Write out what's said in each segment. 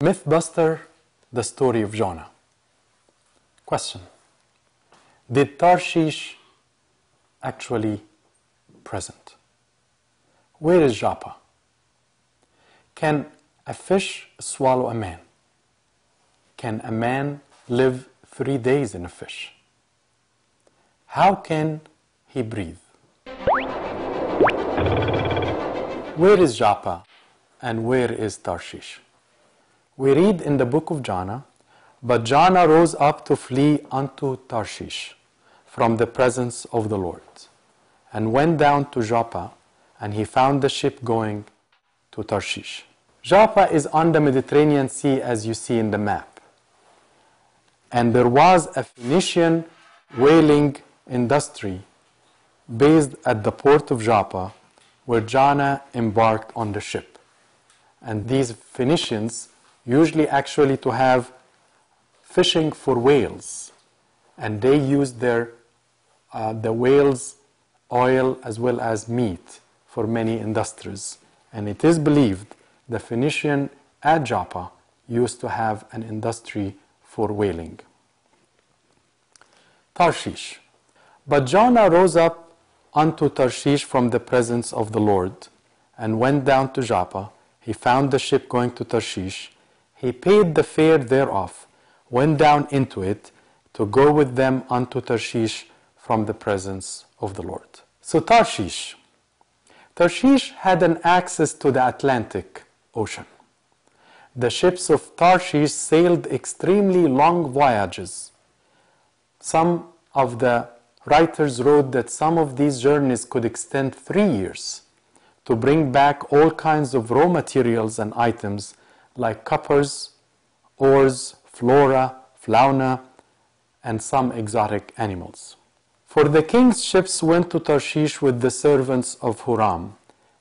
Mythbuster, the story of Jonah. Question: did Tarshish actually present? Where is Joppa? Can a fish swallow a man? Can a man live 3 days in a fish? How can he breathe? Where is Joppa and where is Tarshish? We read in the book of Jonah, but Jonah rose up to flee unto Tarshish from the presence of the Lord, and went down to Joppa, and he found the ship going to Tarshish. Joppa is on the Mediterranean Sea, as you see in the map. And there was a Phoenician whaling industry based at the port of Joppa, where Jonah embarked on the ship. And these Phoenicians usually actually to have fishing for whales, and they used the whales' oil as well as meat for many industries. And it is believed the Phoenician at Joppa used to have an industry for whaling. Tarshish. But Jonah rose up unto Tarshish from the presence of the Lord, and went down to Joppa. He found the ship going to Tarshish. He paid the fare thereof, went down into it, to go with them unto Tarshish from the presence of the Lord. So Tarshish had an access to the Atlantic Ocean. The ships of Tarshish sailed extremely long voyages. Some of the writers wrote that some of these journeys could extend 3 years to bring back all kinds of raw materials and items like coppers, ores, flora, fauna, and some exotic animals. For the king's ships went to Tarshish with the servants of Huram,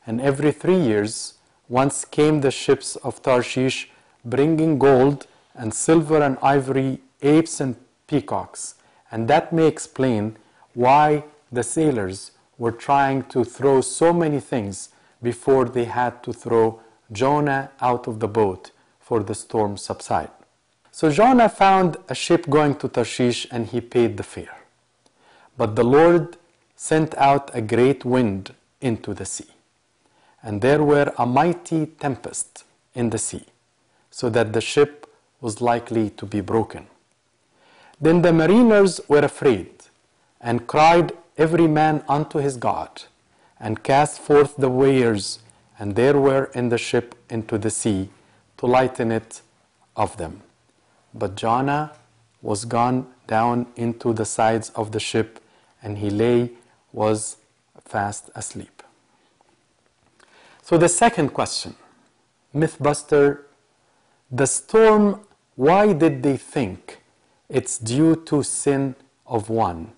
and every 3 years once came the ships of Tarshish, bringing gold and silver and ivory, apes and peacocks. And that may explain why the sailors were trying to throw so many things before they had to throw Jonah out of the boat for the storm subside. So Jonah found a ship going to Tarshish, and he paid the fare. But the Lord sent out a great wind into the sea, and there were a mighty tempest in the sea, so that the ship was likely to be broken. Then the mariners were afraid, and cried every man unto his God, and cast forth the weirs, and there were in the ship into the sea, to lighten it of them. But Jonah was gone down into the sides of the ship, and he was fast asleep. So the second question, Mythbuster, the storm, why did they think it's due to sin of one?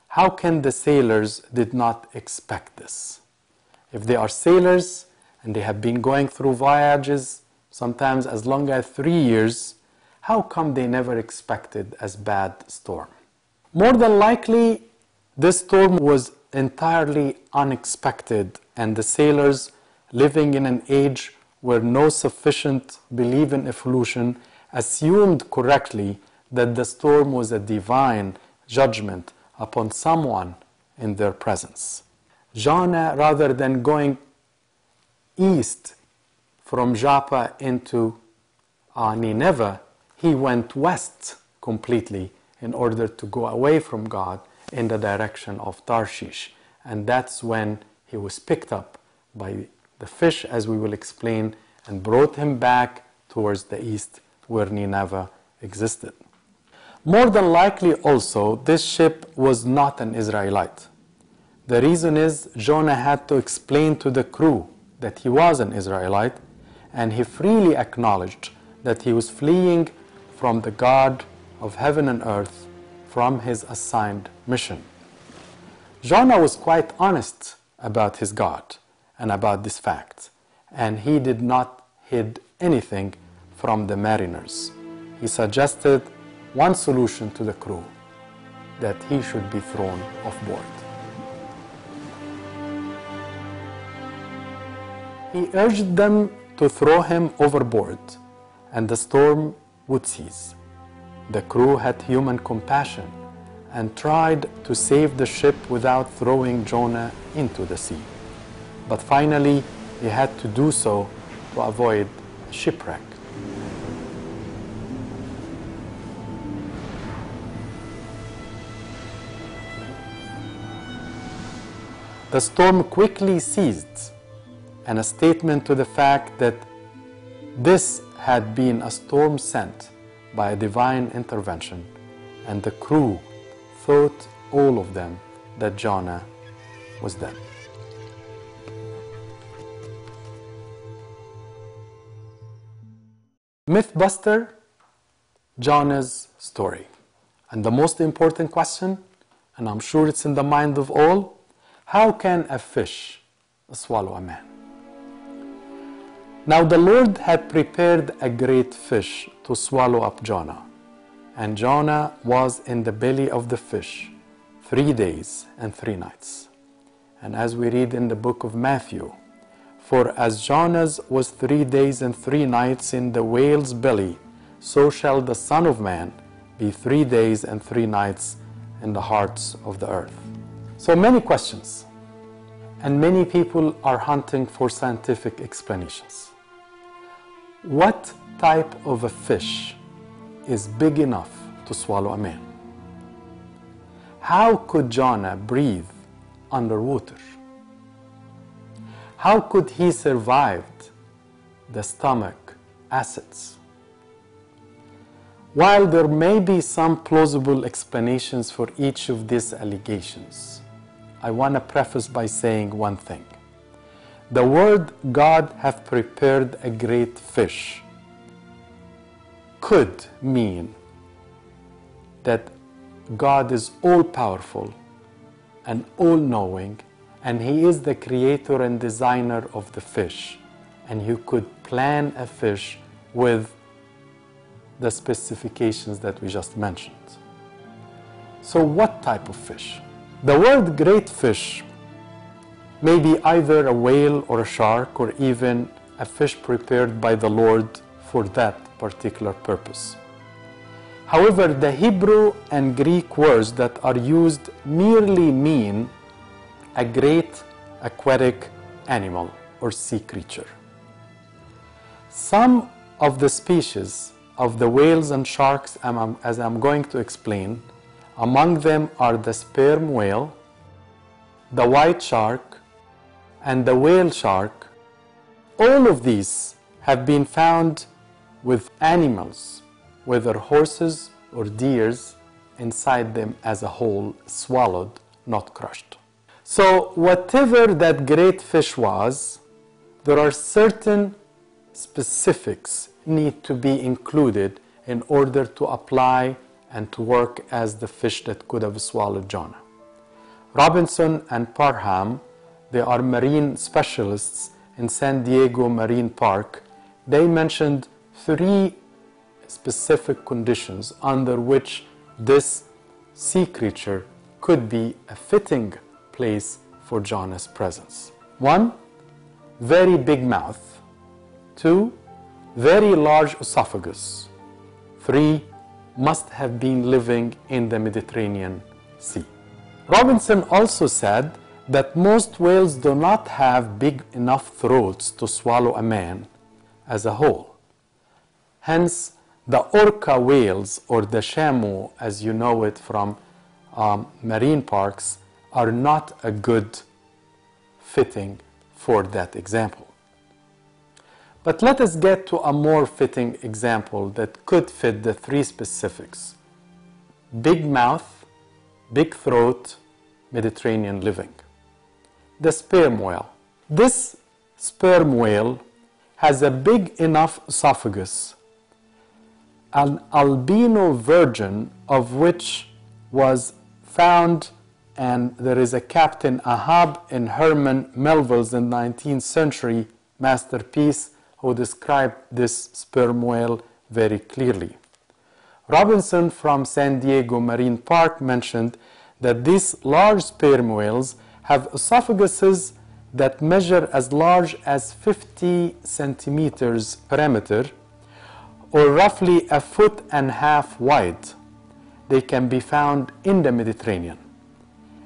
How can the sailors did not expect this? If they are sailors and they have been going through voyages, sometimes as long as 3 years, how come they never expected as bad storm? More than likely, this storm was entirely unexpected, and the sailors, living in an age where no sufficient belief in evolution, assumed correctly that the storm was a divine judgment upon someone in their presence. Jonah, rather than going east from Joppa into Nineveh, he went west completely in order to go away from God in the direction of Tarshish. And that's when he was picked up by the fish, as we will explain, and brought him back towards the east where Nineveh existed. More than likely also, this ship was not an Israelite. The reason is Jonah had to explain to the crew that he was an Israelite, and he freely acknowledged that he was fleeing from the God of heaven and earth from his assigned mission. Jonah was quite honest about his God and about this fact, and he did not hide anything from the mariners. He suggested one solution to the crew, that he should be thrown off board. He urged them to throw him overboard, and the storm would cease. The crew had human compassion and tried to save the ship without throwing Jonah into the sea. But finally, he had to do so to avoid shipwreck. The storm quickly ceased, and a statement to the fact that this had been a storm sent by a divine intervention, and the crew thought, all of them, that Jonah was dead. Mythbuster, Jonah's story. And the most important question, and I'm sure it's in the mind of all, how can a fish swallow a man? Now the Lord had prepared a great fish to swallow up Jonah, and Jonah was in the belly of the fish 3 days and 3 nights. And as we read in the book of Matthew, for as Jonah's was 3 days and 3 nights in the whale's belly, so shall the Son of Man be 3 days and 3 nights in the hearts of the earth. So many questions, and many people are hunting for scientific explanations. What type of a fish is big enough to swallow a man? How could Jonah breathe underwater? How could he survive the stomach acids? While there may be some plausible explanations for each of these allegations, I want to preface by saying one thing. The word God hath prepared a great fish could mean that God is all-powerful and all-knowing, and He is the creator and designer of the fish, and He could plan a fish with the specifications that we just mentioned. So what type of fish? The word great fish may be either a whale or a shark, or even a fish prepared by the Lord for that particular purpose. However, the Hebrew and Greek words that are used merely mean a great aquatic animal or sea creature. Some of the species of the whales and sharks, as I'm going to explain, among them are the sperm whale, the white shark, and the whale shark. All of these have been found with animals, whether horses or deers, inside them as a whole, swallowed, not crushed. So whatever that great fish was, there are certain specifics need to be included in order to apply and to work as the fish that could have swallowed Jonah. Robinson and Parham, they are marine specialists in San Diego Marine Park. They mentioned 3 specific conditions under which this sea creature could be a fitting place for Jonah's presence. 1, very big mouth. 2, very large esophagus. 3, must have been living in the Mediterranean Sea. Robinson also said that most whales do not have big enough throats to swallow a man as a whole. Hence, the orca whales, or the chamois as you know it from marine parks, are not a good fitting for that example. But let us get to a more fitting example that could fit the 3 specifics: big mouth, big throat, Mediterranean living. The sperm whale. This sperm whale has a big enough esophagus, an albino virgin of which was found, and there is a Captain Ahab in Herman Melville's in the 19th century masterpiece who described this sperm whale very clearly. Robinson from San Diego Marine Park mentioned that these large sperm whales have esophaguses that measure as large as 50 centimeters perimeter, or roughly 1.5 feet wide. They can be found in the Mediterranean.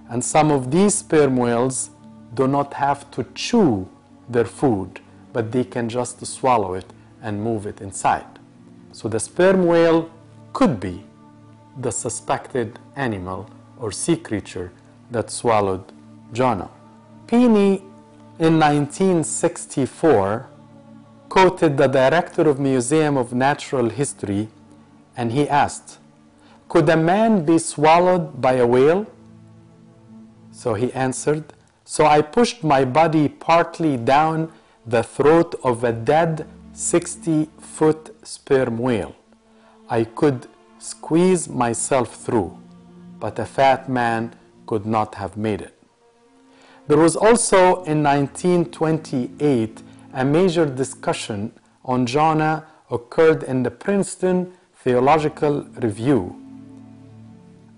And some of these sperm whales do not have to chew their food, but they can just swallow it and move it inside. So the sperm whale could be the suspected animal or sea creature that swallowed Jonah. Peeney in 1964 quoted the director of Museum of Natural History, and he asked, "Could a man be swallowed by a whale?" So he answered, "So I pushed my body partly down the throat of a dead 60-foot sperm whale. I could squeeze myself through, but a fat man could not have made it." There was also in 1928 a major discussion on Jonah occurred in the Princeton Theological Review.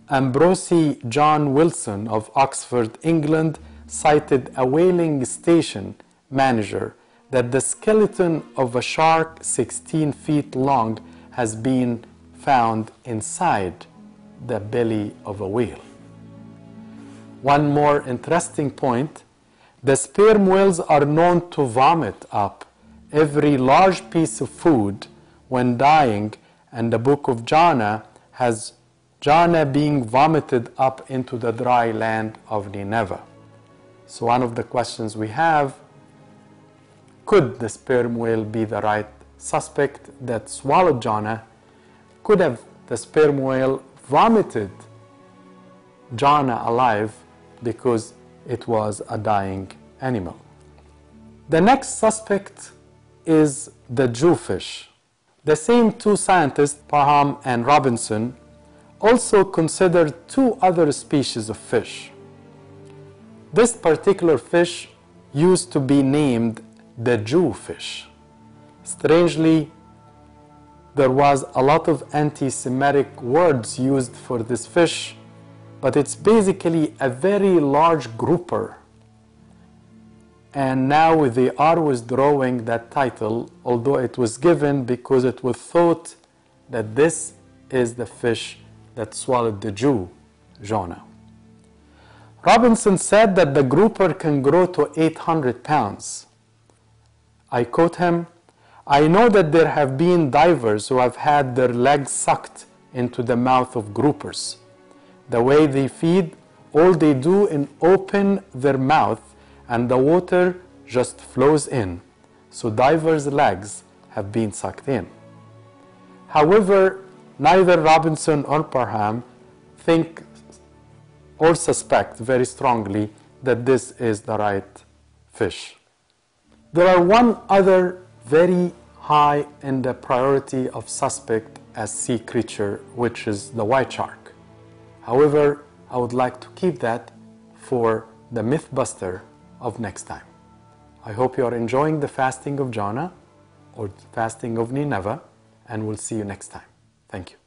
Ambrose John Wilson of Oxford, England, cited a whaling station manager that the skeleton of a shark 16 feet long has been found inside the belly of a whale. One more interesting point, the sperm whales are known to vomit up every large piece of food when dying, and the book of Jonah has Jonah being vomited up into the dry land of Nineveh. So one of the questions we have, could the sperm whale be the right suspect that swallowed Jonah? Could have the sperm whale vomited Jonah alive because it was a dying animal? The next suspect is the Jewfish. The same two scientists, Parham and Robinson, also considered two other species of fish. This particular fish used to be named the Jewfish. Strangely, there was a lot of anti-Semitic words used for this fish, but it's basically a very large grouper. And now they are withdrawing that title, although it was given because it was thought that this is the fish that swallowed the Jew, Jonah. Robinson said that the grouper can grow to 800 pounds. I quote him, "I know that there have been divers who have had their legs sucked into the mouth of groupers. The way they feed, all they do is open their mouth and the water just flows in. So divers' legs have been sucked in." However, neither Robinson or Parham think or suspect very strongly that this is the right fish. There are one other very high in the priority of suspect as sea creature, which is the white shark. However, I would like to keep that for the Mythbuster of next time. I hope you are enjoying the fasting of Jonah or fasting of Nineveh, and we'll see you next time. Thank you.